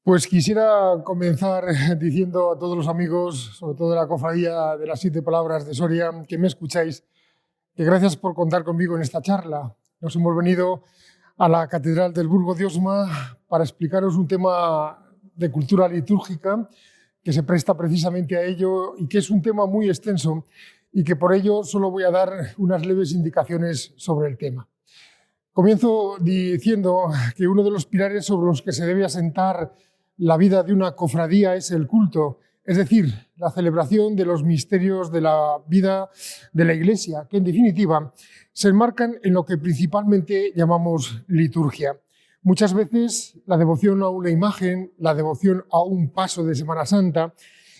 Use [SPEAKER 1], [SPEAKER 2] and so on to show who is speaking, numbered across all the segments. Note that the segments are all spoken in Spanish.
[SPEAKER 1] Pues quisiera comenzar diciendo a todos los amigos, sobre todo de la cofradía de las 7 palabras de Soria, que me escucháis, que gracias por contar conmigo en esta charla. Nos hemos venido a la Catedral del Burgo de Osma para explicaros un tema de cultura litúrgica que se presta precisamente a ello y que es un tema muy extenso y que por ello solo voy a dar unas leves indicaciones sobre el tema. Comienzo diciendo que uno de los pilares sobre los que se debe asentar la vida de una cofradía es el culto, es decir, la celebración de los misterios de la vida de la Iglesia, que en definitiva se enmarcan en lo que principalmente llamamos liturgia. Muchas veces la devoción a una imagen, la devoción a un paso de Semana Santa,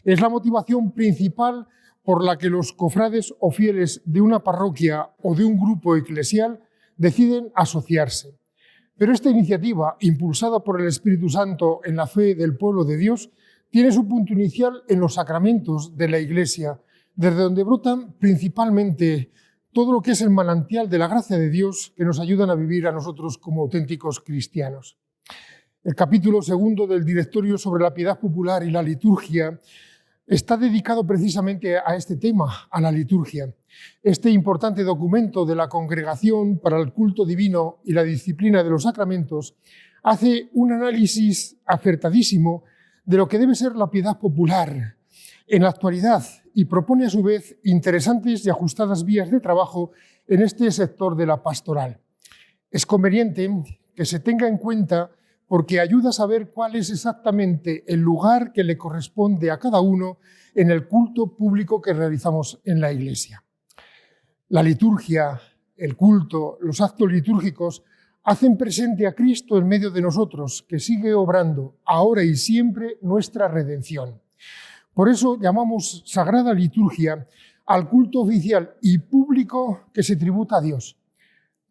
[SPEAKER 1] es la motivación principal por la que los cofrades o fieles de una parroquia o de un grupo eclesial deciden asociarse. Pero esta iniciativa, impulsada por el Espíritu Santo en la fe del pueblo de Dios, tiene su punto inicial en los sacramentos de la Iglesia, desde donde brotan principalmente todo lo que es el manantial de la gracia de Dios que nos ayudan a vivir a nosotros como auténticos cristianos. El capítulo 2 del Directorio sobre la piedad popular y la liturgia está dedicado precisamente a este tema, a la liturgia. Este importante documento de la Congregación para el Culto Divino y la Disciplina de los Sacramentos hace un análisis acertadísimo de lo que debe ser la piedad popular en la actualidad y propone a su vez interesantes y ajustadas vías de trabajo en este sector de la pastoral. Es conveniente que se tenga en cuenta porque ayuda a saber cuál es exactamente el lugar que le corresponde a cada uno en el culto público que realizamos en la Iglesia. La liturgia, el culto, los actos litúrgicos hacen presente a Cristo en medio de nosotros, que sigue obrando ahora y siempre nuestra redención. Por eso llamamos sagrada liturgia al culto oficial y público que se tributa a Dios.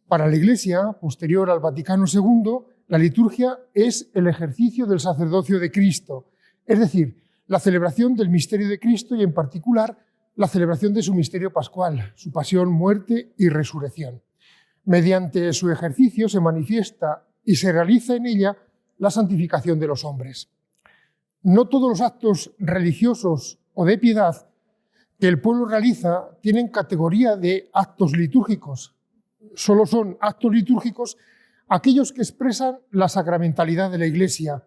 [SPEAKER 1] Para la Iglesia, posterior al Vaticano II, la liturgia es el ejercicio del sacerdocio de Cristo, es decir, la celebración del misterio de Cristo y en particular la celebración de su misterio pascual, su pasión, muerte y resurrección. Mediante su ejercicio se manifiesta y se realiza en ella la santificación de los hombres. No todos los actos religiosos o de piedad que el pueblo realiza tienen categoría de actos litúrgicos. Solo son actos litúrgicos aquellos que expresan la sacramentalidad de la Iglesia,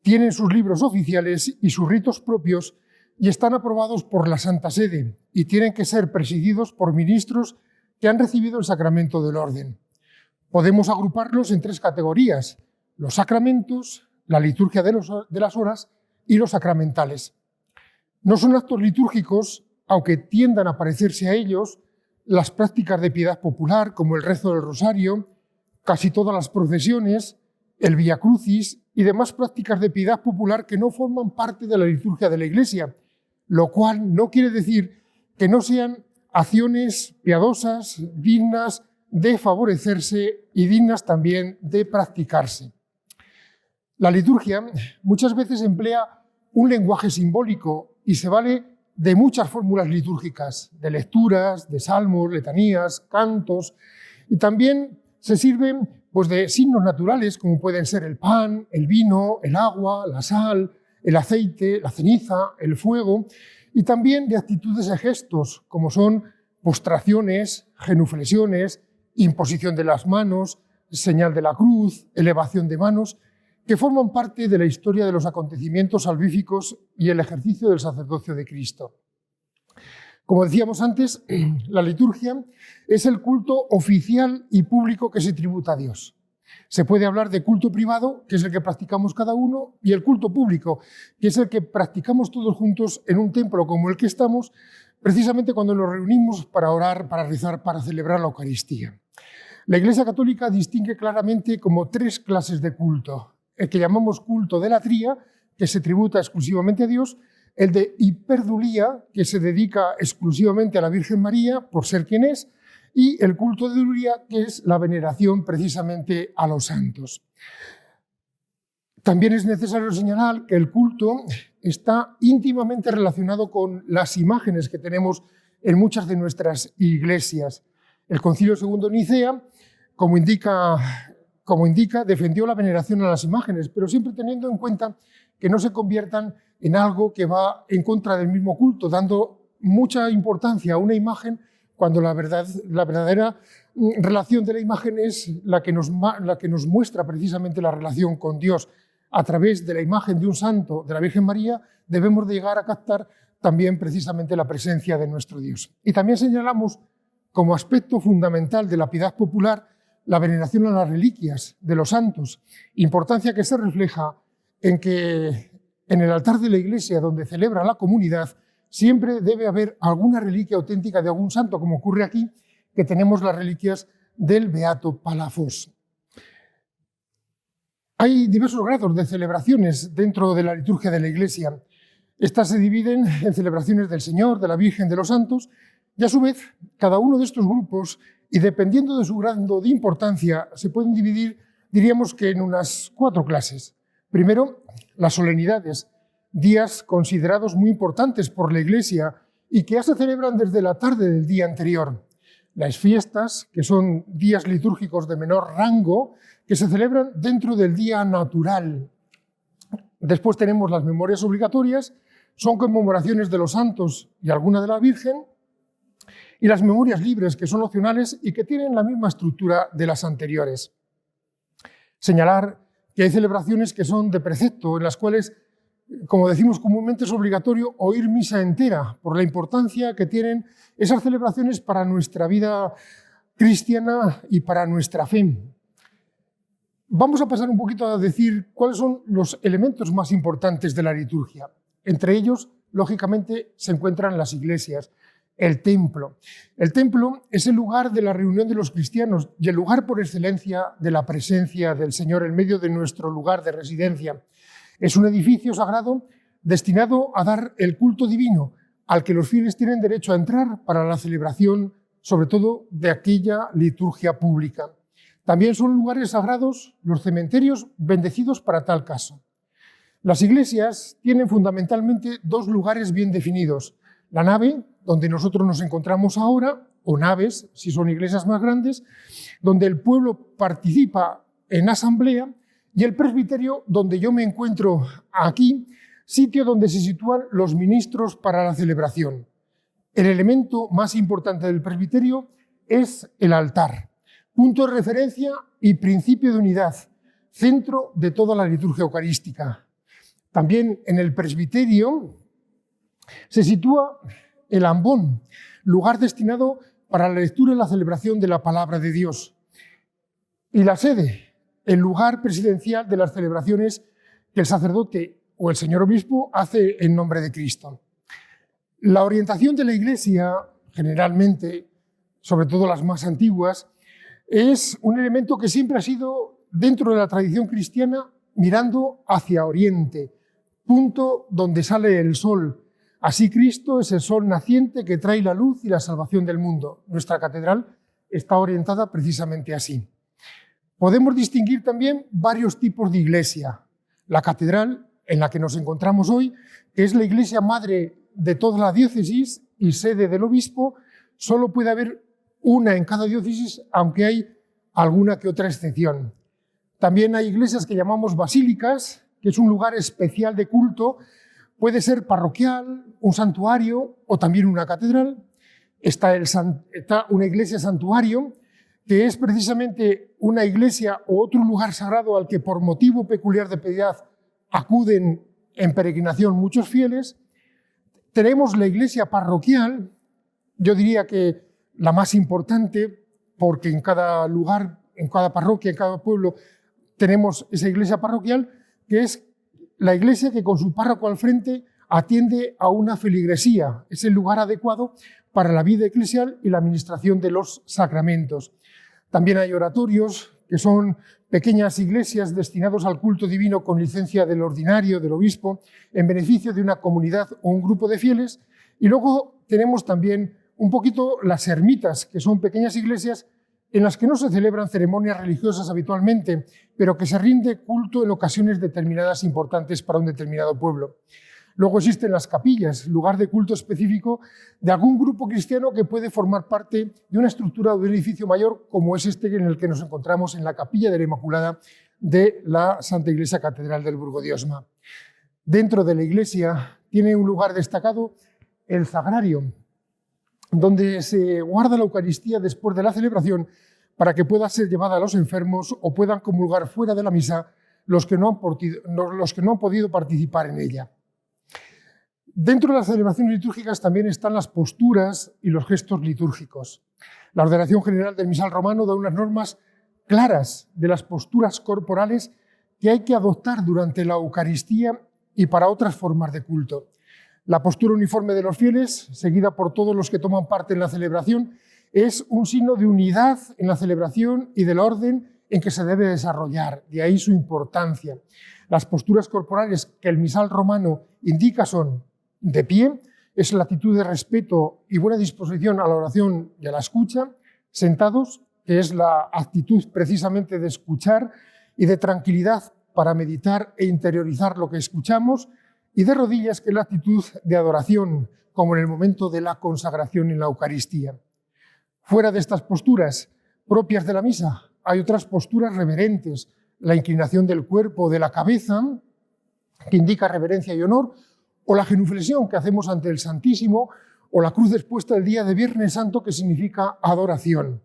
[SPEAKER 1] tienen sus libros oficiales y sus ritos propios y están aprobados por la Santa Sede y tienen que ser presididos por ministros que han recibido el sacramento del orden. Podemos agruparlos en 3 categorías: los sacramentos, la liturgia de las horas y los sacramentales. No son actos litúrgicos, aunque tiendan a parecerse a ellos, las prácticas de piedad popular como el rezo del rosario, casi todas las procesiones, el Vía Crucis y demás prácticas de piedad popular que no forman parte de la liturgia de la Iglesia, lo cual no quiere decir que no sean acciones piadosas, dignas de favorecerse y dignas también de practicarse. La liturgia muchas veces emplea un lenguaje simbólico y se vale de muchas fórmulas litúrgicas, de lecturas, de salmos, letanías, cantos, y también se sirven de signos naturales como pueden ser el pan, el vino, el agua, la sal, el aceite, la ceniza, el fuego, y también de actitudes y gestos como son postraciones, genuflexiones, imposición de las manos, señal de la cruz, elevación de manos, que forman parte de la historia de los acontecimientos salvíficos y el ejercicio del sacerdocio de Cristo. Como decíamos antes, la liturgia es el culto oficial y público que se tributa a Dios. Se puede hablar de culto privado, que es el que practicamos cada uno, y el culto público, que es el que practicamos todos juntos en un templo como el que estamos, precisamente cuando nos reunimos para orar, para rezar, para celebrar la Eucaristía. La Iglesia Católica distingue claramente como 3 clases de culto: el que llamamos culto de latría, que se tributa exclusivamente a Dios; el de hiperdulía, que se dedica exclusivamente a la Virgen María, por ser quien es; y el culto de dulía, que es la veneración precisamente a los santos. También es necesario señalar que el culto está íntimamente relacionado con las imágenes que tenemos en muchas de nuestras iglesias. El Concilio II de Nicea, como indica como indica, defendió la veneración a las imágenes, pero siempre teniendo en cuenta que no se conviertan en algo que va en contra del mismo culto, dando mucha importancia a una imagen cuando la verdadera relación de la imagen es la que nos muestra precisamente la relación con Dios. A través de la imagen de un santo, de la Virgen María, debemos de llegar a captar también precisamente la presencia de nuestro Dios. Y también señalamos como aspecto fundamental de la piedad popular la veneración a las reliquias de los santos, importancia que se refleja en que en el altar de la iglesia donde celebra la comunidad siempre debe haber alguna reliquia auténtica de algún santo, como ocurre aquí, que tenemos las reliquias del Beato Palafox. Hay diversos grados de celebraciones dentro de la liturgia de la iglesia. Estas se dividen en celebraciones del Señor, de la Virgen, de los santos, y a su vez, cada uno de estos grupos, y dependiendo de su grado de importancia, se pueden dividir, diríamos que en unas 4 clases. Primero, las solemnidades, días considerados muy importantes por la Iglesia y que ya se celebran desde la tarde del día anterior. Las fiestas, que son días litúrgicos de menor rango, que se celebran dentro del día natural. Después tenemos las memorias obligatorias, son conmemoraciones de los santos y alguna de la Virgen, y las memorias libres, que son opcionales y que tienen la misma estructura de las anteriores. Señalar que hay celebraciones que son de precepto, en las cuales, como decimos comúnmente, es obligatorio oír misa entera, por la importancia que tienen esas celebraciones para nuestra vida cristiana y para nuestra fe. Vamos a pasar un poquito a decir cuáles son los elementos más importantes de la liturgia. Entre ellos, lógicamente, se encuentran las iglesias. El templo. El templo es el lugar de la reunión de los cristianos y el lugar por excelencia de la presencia del Señor en medio de nuestro lugar de residencia. Es un edificio sagrado destinado a dar el culto divino al que los fieles tienen derecho a entrar para la celebración, sobre todo de aquella liturgia pública. También son lugares sagrados los cementerios bendecidos para tal caso. Las iglesias tienen fundamentalmente 2 lugares bien definidos. La nave, donde nosotros nos encontramos ahora, o naves, si son iglesias más grandes, donde el pueblo participa en asamblea, y el presbiterio, donde yo me encuentro aquí, sitio donde se sitúan los ministros para la celebración. El elemento más importante del presbiterio es el altar, punto de referencia y principio de unidad, centro de toda la liturgia eucarística. También en el presbiterio se sitúa el ambón, lugar destinado para la lectura y la celebración de la palabra de Dios. Y la sede, el lugar presidencial de las celebraciones que el sacerdote o el señor obispo hace en nombre de Cristo. La orientación de la Iglesia, generalmente, sobre todo las más antiguas, es un elemento que siempre ha sido, dentro de la tradición cristiana, mirando hacia Oriente, punto donde sale el sol. Así Cristo es el sol naciente que trae la luz y la salvación del mundo. Nuestra catedral está orientada precisamente así. Podemos distinguir también varios tipos de iglesia. La catedral, en la que nos encontramos hoy, que es la iglesia madre de toda la diócesis y sede del obispo, solo puede haber una en cada diócesis, aunque hay alguna que otra excepción. También hay iglesias que llamamos basílicas, que es un lugar especial de culto. Puede ser parroquial, un santuario o también una catedral. Está una iglesia santuario, que es precisamente una iglesia o otro lugar sagrado al que por motivo peculiar de piedad acuden en peregrinación muchos fieles. Tenemos la iglesia parroquial, yo diría que la más importante, porque en cada lugar, en cada parroquia, en cada pueblo, tenemos esa iglesia parroquial, que es la iglesia que con su párroco al frente atiende a una feligresía. Es el lugar adecuado para la vida eclesial y la administración de los sacramentos. También hay oratorios, que son pequeñas iglesias destinados al culto divino con licencia del ordinario, del obispo, en beneficio de una comunidad o un grupo de fieles. Y luego tenemos también un poquito las ermitas, que son pequeñas iglesias en las que no se celebran ceremonias religiosas habitualmente, pero que se rinde culto en ocasiones determinadas importantes para un determinado pueblo. Luego existen las capillas, lugar de culto específico de algún grupo cristiano que puede formar parte de una estructura o de un edificio mayor, como es este en el que nos encontramos en la Capilla de la Inmaculada de la Santa Iglesia Catedral del Burgo de Osma. Dentro de la iglesia tiene un lugar destacado el sagrario, donde se guarda la Eucaristía después de la celebración para que pueda ser llevada a los enfermos o puedan comulgar fuera de la misa los que no han podido participar en ella. Dentro de las celebraciones litúrgicas también están las posturas y los gestos litúrgicos. La ordenación general del misal romano da unas normas claras de las posturas corporales que hay que adoptar durante la Eucaristía y para otras formas de culto. La postura uniforme de los fieles, seguida por todos los que toman parte en la celebración, es un signo de unidad en la celebración y del orden en que se debe desarrollar, de ahí su importancia. Las posturas corporales que el misal romano indica son de pie, es la actitud de respeto y buena disposición a la oración y a la escucha; sentados, que es la actitud precisamente de escuchar y de tranquilidad para meditar e interiorizar lo que escuchamos; y de rodillas, que es la actitud de adoración, como en el momento de la consagración en la Eucaristía. Fuera de estas posturas propias de la misa, hay otras posturas reverentes, la inclinación del cuerpo o de la cabeza, que indica reverencia y honor, o la genuflexión que hacemos ante el Santísimo, o la cruz expuesta el día de Viernes Santo, que significa adoración.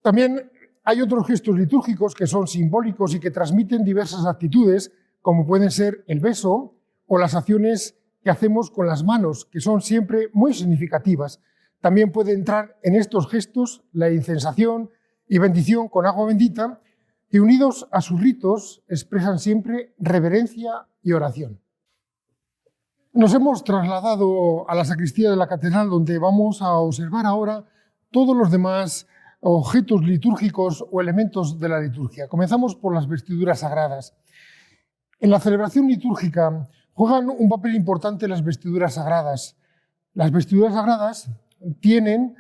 [SPEAKER 1] También hay otros gestos litúrgicos que son simbólicos y que transmiten diversas actitudes, como pueden ser el beso o las acciones que hacemos con las manos, que son siempre muy significativas. También puede entrar en estos gestos la incensación y bendición con agua bendita, que unidos a sus ritos expresan siempre reverencia y oración. Nos hemos trasladado a la sacristía de la catedral, donde vamos a observar ahora todos los demás objetos litúrgicos o elementos de la liturgia. Comenzamos por las vestiduras sagradas. En la celebración litúrgica juegan un papel importante las vestiduras sagradas. Las vestiduras sagradas tienen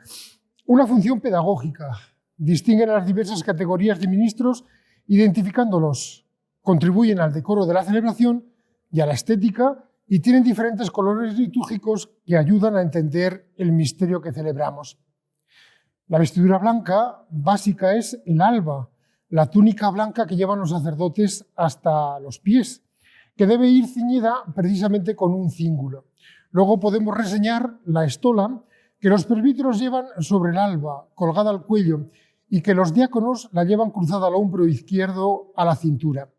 [SPEAKER 1] una función pedagógica, distinguen a las diversas categorías de ministros identificándolos, contribuyen al decoro de la celebración y a la estética y tienen diferentes colores litúrgicos que ayudan a entender el misterio que celebramos. La vestidura blanca básica es el alba, la túnica blanca que llevan los sacerdotes hasta los pies, que debe ir ceñida precisamente con un cíngulo. Luego podemos reseñar la estola, que los presbíteros llevan sobre el alba, colgada al cuello, y que los diáconos la llevan cruzada al hombro izquierdo a la cintura.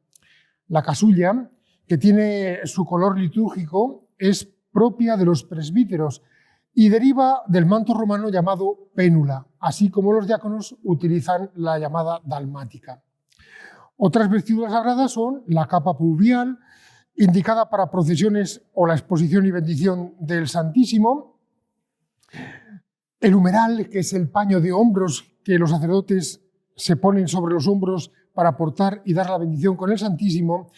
[SPEAKER 1] La casulla, que tiene su color litúrgico, es propia de los presbíteros y deriva del manto romano llamado pénula, así como los diáconos utilizan la llamada dalmática. Otras vestiduras sagradas son la capa pluvial, indicada para procesiones o la exposición y bendición del Santísimo; el humeral, que es el paño de hombros que los sacerdotes se ponen sobre los hombros para portar y dar la bendición con el Santísimo.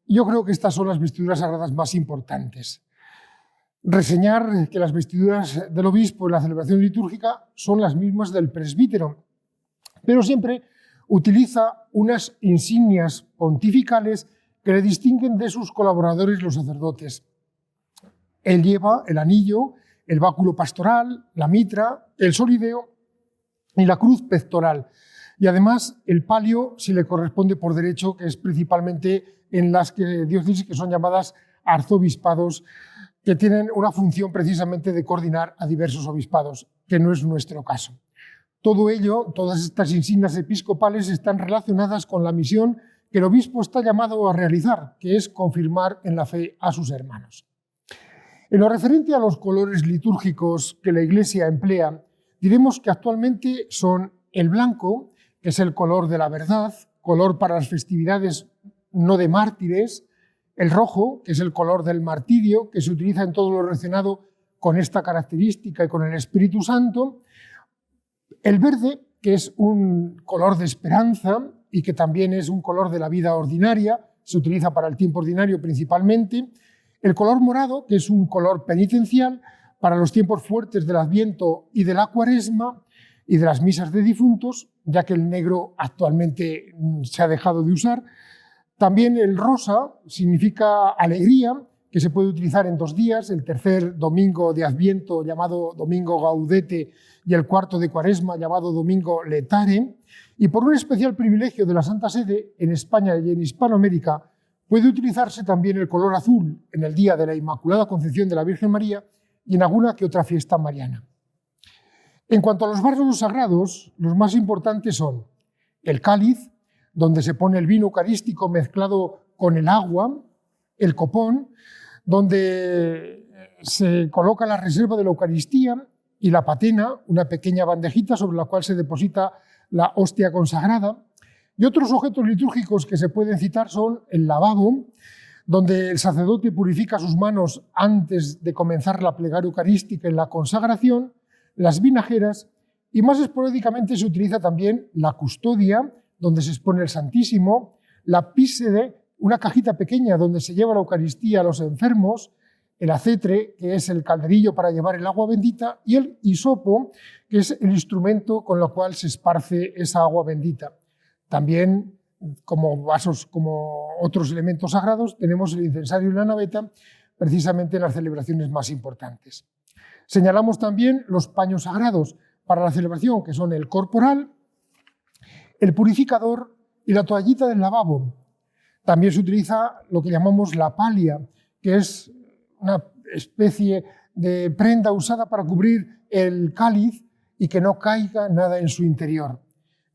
[SPEAKER 1] Yo creo que estas son las vestiduras sagradas más importantes. Reseñar que las vestiduras del obispo en la celebración litúrgica son las mismas del presbítero, pero siempre utiliza unas insignias pontificales que le distinguen de sus colaboradores los sacerdotes. Él lleva el anillo, el báculo pastoral, la mitra, el solideo y la cruz pectoral. Y además el palio, si le corresponde por derecho, que es principalmente en las diócesis que son llamadas arzobispados, que tienen una función precisamente de coordinar a diversos obispados, que no es nuestro caso. Todo ello, todas estas insignias episcopales están relacionadas con la misión que el obispo está llamado a realizar, que es confirmar en la fe a sus hermanos. En lo referente a los colores litúrgicos que la Iglesia emplea, diremos que actualmente son el blanco, que es el color de la verdad, color para las festividades no de mártires; el rojo, que es el color del martirio, que se utiliza en todo lo relacionado con esta característica y con el Espíritu Santo; el verde, que es un color de esperanza y que también es un color de la vida ordinaria, se utiliza para el tiempo ordinario principalmente; el color morado, que es un color penitencial para los tiempos fuertes del Adviento y de la Cuaresma y de las misas de difuntos, ya que el negro actualmente se ha dejado de usar. También el rosa significa alegría, que se puede utilizar en 2 días, el tercer domingo de Adviento llamado Domingo Gaudete y el cuarto de Cuaresma llamado Domingo Letare, y por un especial privilegio de la Santa Sede, en España y en Hispanoamérica, puede utilizarse también el color azul en el día de la Inmaculada Concepción de la Virgen María y en alguna que otra fiesta mariana. En cuanto a los vasos sagrados, los más importantes son el cáliz, donde se pone el vino eucarístico mezclado con el agua, el copón, donde se coloca la reserva de la Eucaristía, y la patena, una pequeña bandejita sobre la cual se deposita la hostia consagrada. Y otros objetos litúrgicos que se pueden citar son el lavabo, donde el sacerdote purifica sus manos antes de comenzar la plegaria eucarística y la consagración, las vinajeras, y más esporádicamente se utiliza también la custodia, donde se expone el Santísimo, la písede, una cajita pequeña donde se lleva la Eucaristía a los enfermos, el acetre, que es el calderillo para llevar el agua bendita, y el hisopo, que es el instrumento con el cual se esparce esa agua bendita. También, como vasos, como otros elementos sagrados, tenemos el incensario y la naveta, precisamente en las celebraciones más importantes. Señalamos también los paños sagrados para la celebración, que son el corporal, el purificador y la toallita del lavabo. También se utiliza lo que llamamos la palia, que es una especie de prenda usada para cubrir el cáliz y que no caiga nada en su interior.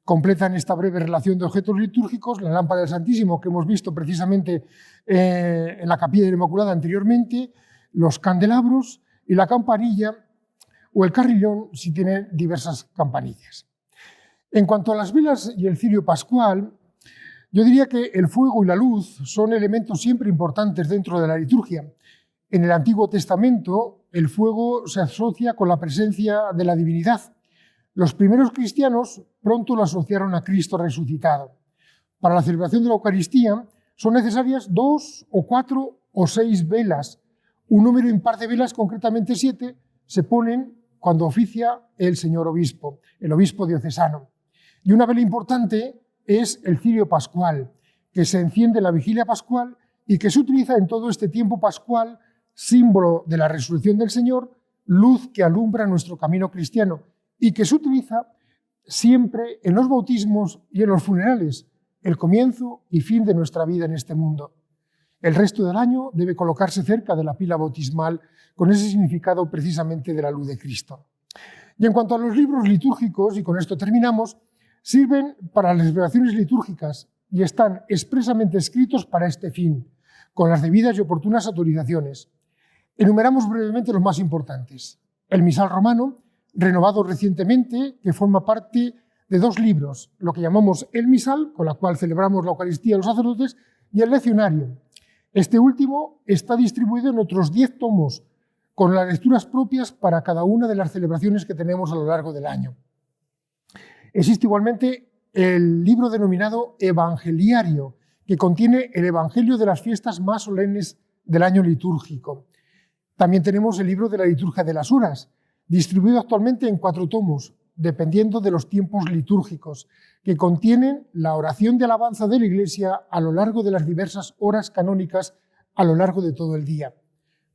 [SPEAKER 1] Completan esta breve relación de objetos litúrgicos la lámpara del Santísimo, que hemos visto precisamente en la capilla de la Inmaculada anteriormente, los candelabros y la campanilla o el carrillón si tiene diversas campanillas. En cuanto a las velas y el cirio pascual, yo diría que el fuego y la luz son elementos siempre importantes dentro de la liturgia. En el Antiguo Testamento, el fuego se asocia con la presencia de la divinidad. Los primeros cristianos pronto lo asociaron a Cristo resucitado. Para la celebración de la Eucaristía son necesarias 2 o 4 o 6 velas. Un número impar de velas, concretamente 7, se ponen cuando oficia el señor obispo, el obispo diocesano. Y una vela importante es el cirio pascual, que se enciende en la vigilia pascual y que se utiliza en todo este tiempo pascual, símbolo de la resurrección del Señor, luz que alumbra nuestro camino cristiano y que se utiliza siempre en los bautismos y en los funerales, el comienzo y fin de nuestra vida en este mundo. El resto del año debe colocarse cerca de la pila bautismal con ese significado precisamente de la luz de Cristo. Y en cuanto a los libros litúrgicos, y con esto terminamos, sirven para las celebraciones litúrgicas y están expresamente escritos para este fin, con las debidas y oportunas autorizaciones. Enumeramos brevemente los más importantes. El misal romano, renovado recientemente, que forma parte de 2 libros, lo que llamamos el misal, con la cual celebramos la Eucaristía a los sacerdotes, y el leccionario. Este último está distribuido en otros 10 tomos, con las lecturas propias para cada una de las celebraciones que tenemos a lo largo del año. Existe igualmente el libro denominado Evangeliario, que contiene el Evangelio de las fiestas más solemnes del año litúrgico. También tenemos el libro de la liturgia de las horas, distribuido actualmente en 4 tomos, dependiendo de los tiempos litúrgicos, que contienen la oración de alabanza de la Iglesia a lo largo de las diversas horas canónicas a lo largo de todo el día.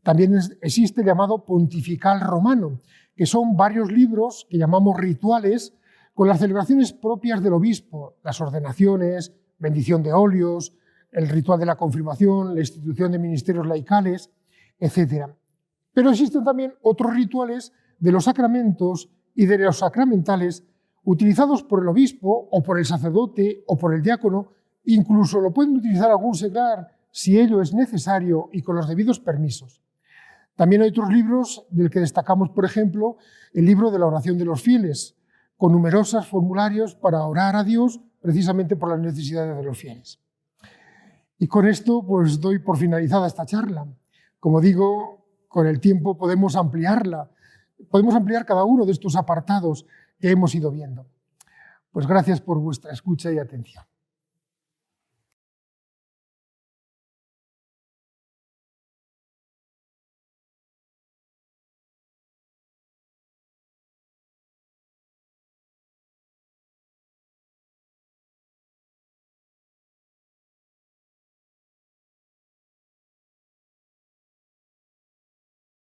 [SPEAKER 1] También existe el llamado Pontifical Romano, que son varios libros que llamamos rituales, con las celebraciones propias del obispo, las ordenaciones, bendición de óleos, el ritual de la confirmación, la institución de ministerios laicales, etc. Pero existen también otros rituales de los sacramentos y de los sacramentales utilizados por el obispo o por el sacerdote o por el diácono, incluso lo pueden utilizar algún seglar si ello es necesario y con los debidos permisos. También hay otros libros del que destacamos, por ejemplo, el libro de la oración de los fieles, con numerosos formularios para orar a Dios precisamente por las necesidades de los fieles. Y con esto pues doy por finalizada esta charla. Como digo, con el tiempo podemos ampliarla, podemos ampliar cada uno de estos apartados que hemos ido viendo. Pues gracias por vuestra escucha y atención.